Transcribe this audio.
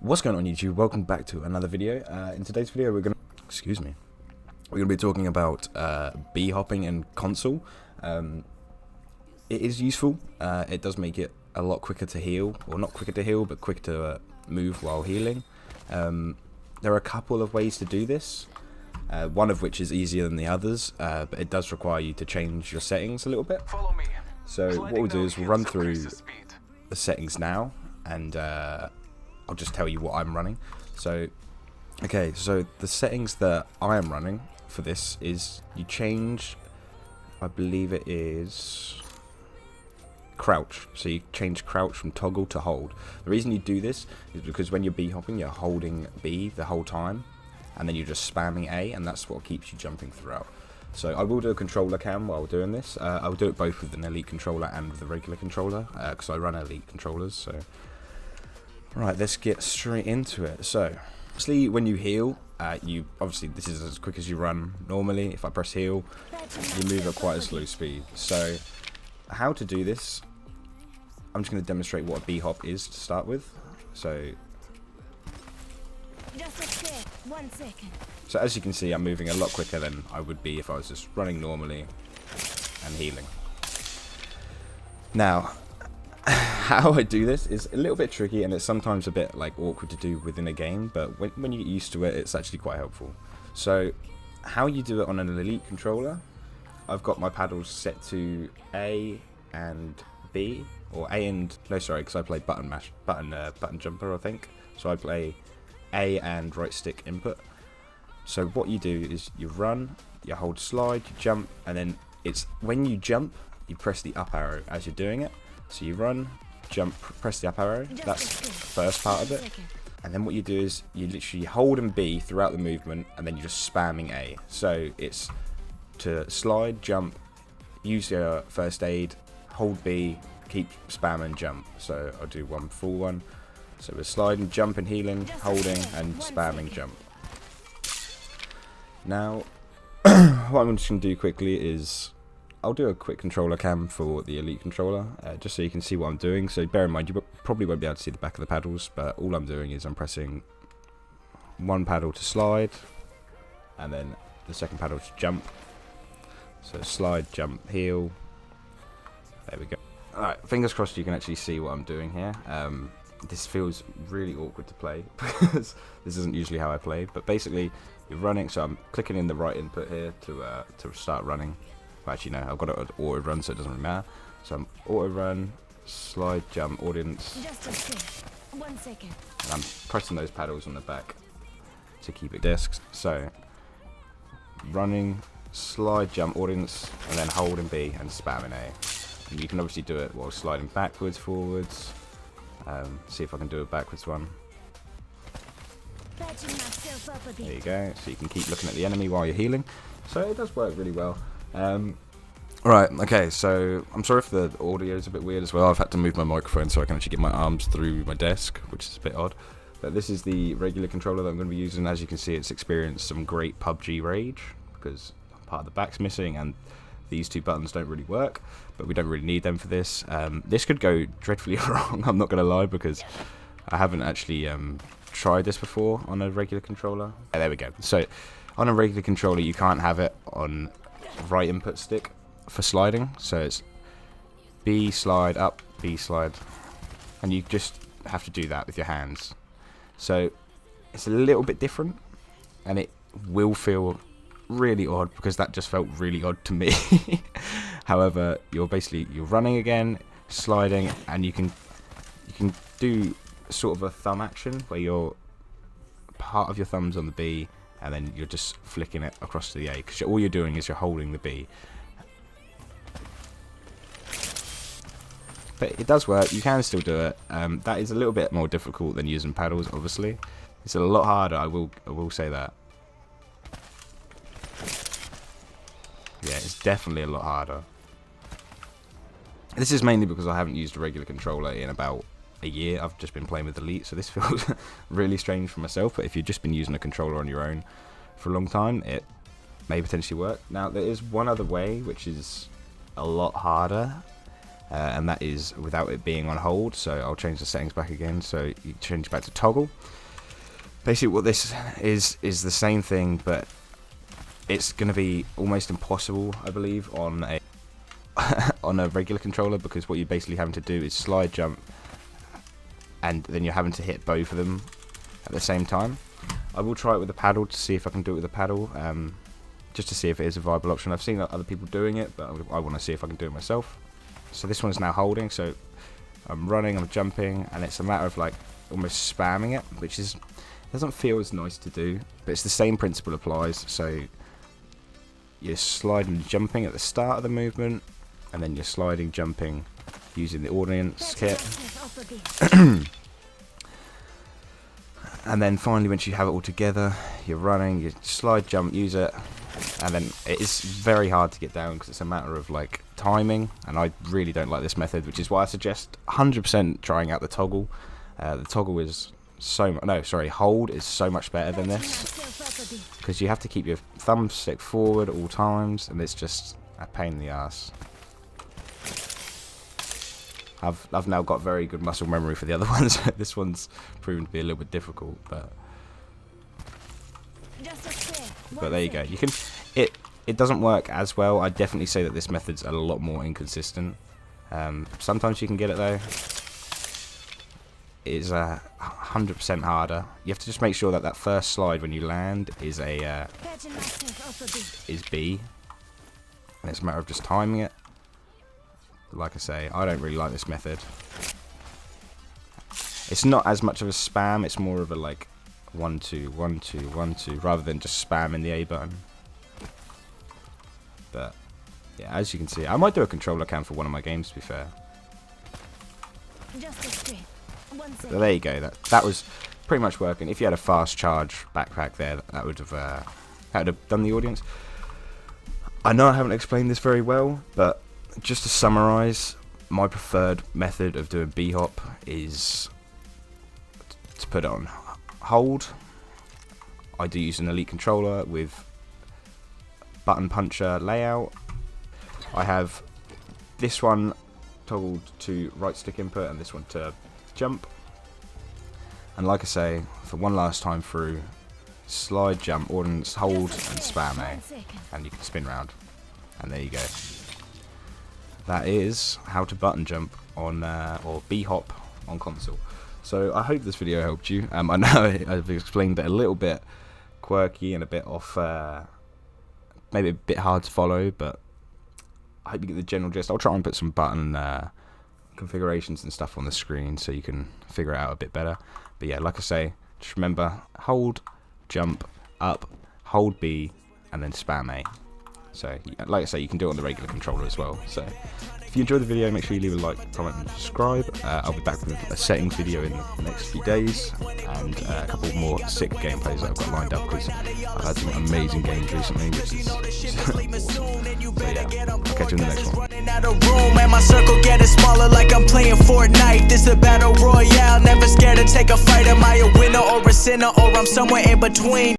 What's going on YouTube? Welcome back to another video. In today's video we're gonna be talking about bee hopping in console. It is useful. It does make it a lot quicker to heal, or not quicker to heal, but quicker to move while healing. There are a couple of ways to do this, one of which is easier than the others, but it does require you to change your settings a little bit. So what we'll do is we'll run through the settings now, and I'll just tell you what I'm running. So the settings that I am running for this is you change, I believe it is crouch. So you change crouch from toggle to hold. The reason you do this is because when you're bee hopping, you're holding B the whole time, and then you're just spamming A, and that's what keeps you jumping throughout. So I will do a controller cam while doing this. I'll do it both with an elite controller and with a regular controller, because I run elite controllers. So right, let's get straight into it. So obviously when you heal, obviously this is as quick as you run normally. If I press heal, you move at quite a slow speed. So how to do this, I'm just going to demonstrate what a bee hop is to start with. So as you can see, I'm moving a lot quicker than I would be if I was just running normally and healing. Now, how I do this is a little bit tricky, and it's sometimes a bit like awkward to do within a game, but when you get used to it, it's actually quite helpful. So how you do it on an elite controller, I've got my paddles set to A and B, or A and, no sorry, because I play button jumper, I think. So I play A and right stick input. So what you do is you run, you hold slide, you jump, and then it's when you jump, you press the up arrow as you're doing it. So you run, jump, press the up arrow. That's the first part of it. And then what you do is you literally hold and B throughout the movement, and then you're just spamming A. So it's to slide, jump, use your first aid, hold B, keep spamming, jump. So I'll do one full one. So we're sliding, jumping, healing, holding, and spamming jump. Now, what I'm just going to do quickly is I'll do a quick controller cam for the elite controller, just so you can see what I'm doing. So bear in mind, you probably won't be able to see the back of the paddles, but all I'm doing is I'm pressing one paddle to slide, and then the second paddle to jump. So slide, jump, heal. There we go. Alright, fingers crossed you can actually see what I'm doing here. This feels really awkward to play because this isn't usually how I play, but basically you're running, so I'm clicking in the right input here to start running. Well, actually no, I've got it to auto run, so it doesn't really matter. So I'm auto run, slide, jump, audience, and I'm pressing those paddles on the back to keep it discs. So running, slide, jump, audience, and then hold and B and spamming A. And you can obviously do it while sliding backwards, forwards. See if I can do a backwards one. There you go. So you can keep looking at the enemy while you're healing. So it does work really well. Right, okay, so I'm sorry if the audio is a bit weird as well. I've had to move my microphone so I can actually get my arms through my desk, which is a bit odd. But this is the regular controller that I'm going to be using. As you can see, it's experienced some great PUBG rage because part of the back's missing and these two buttons don't really work, but we don't really need them for this. This could go dreadfully wrong, I'm not going to lie, because I haven't actually tried this before on a regular controller. There we go. So on a regular controller, you can't have it on right input stick for sliding. So it's B slide, up, B slide, and you just have to do that with your hands. So it's a little bit different, and it will feel really odd because that just felt really odd to me. However, you're running again, sliding, and you can do sort of a thumb action where your part of your thumb's on the B and then you're just flicking it across to the A, because all you're doing is you're holding the B. But it does work, you can still do it. That is a little bit more difficult than using paddles, obviously. It's a lot harder, I will say that. Yeah, it's definitely a lot harder. This is mainly because I haven't used a regular controller in about a year. I've just been playing with Elite, so this feels really strange for myself. But if you've just been using a controller on your own for a long time, it may potentially work. Now, there is one other way, which is a lot harder, and that is without it being on hold. So I'll change the settings back again, so you change back to toggle. Basically what this is the same thing, but it's going to be almost impossible, I believe, on a on a regular controller, because what you're basically having to do is slide jump, and then you're having to hit both of them at the same time. I will try it with a paddle to see if I can do it with a paddle, just to see if it is a viable option. I've seen other people doing it, but I want to see if I can do it myself. So this one's now holding, so I'm running, I'm jumping, and it's a matter of like almost spamming it, which doesn't feel as nice to do, but it's the same principle applies. So you're sliding and jumping at the start of the movement, and then you're sliding, jumping using the audience kit. And then finally, once you have it all together, you're running, you slide, jump, use it, and then it is very hard to get down because it's a matter of like timing, and I really don't like this method, which is why I suggest 100% trying out the toggle. The toggle is hold is so much better than this, because you have to keep your thumbstick forward at all times, and it's just a pain in the ass. I've now got very good muscle memory for the other ones. This one's proven to be a little bit difficult, but there you go. You can it doesn't work as well. I definitely say that this method's a lot more inconsistent. Sometimes you can get it though. It is 100% harder. You have to just make sure that first slide when you land is is B, and it's a matter of just timing it. Like I say, I don't really like this method. It's not as much of a spam, it's more of a like 1 2 1 2 1 2 rather than just spamming the A button. But yeah, as you can see, I might do a controller cam for one of my games, to be fair. So there you go, that was pretty much working. If you had a fast charge backpack there, that would have done the audience. I know I haven't explained this very well, but just to summarize, my preferred method of doing B-hop is to put it on hold. I do use an Elite controller with button puncher layout. I have this one toggled to right stick input and this one to jump. And like I say, for one last time through, slide, jump, audience, hold, and spam A, and you can spin round. And there you go. That is how to button jump on or B-hop on console. So I hope this video helped you. I know I've explained it a little bit quirky and a bit off, maybe a bit hard to follow, but I hope you get the general gist. I'll try and put some button configurations and stuff on the screen so you can figure it out a bit better. But yeah, like I say, just remember, hold, jump, up, hold B, and then spam A. So, like I say, you can do it on the regular controller as well. So, if you enjoyed the video, make sure you leave a like, comment, and subscribe. I'll be back with a settings video in the next few days, and a couple more sick gameplays that I've got lined up, because I've had some amazing games recently, which is awesome. So yeah, I'll catch you in the next one. And my circle getting smaller like I'm playing Fortnite. This a battle royale, never scared to take a fight. Am I a winner or a sinner, or I'm somewhere in between?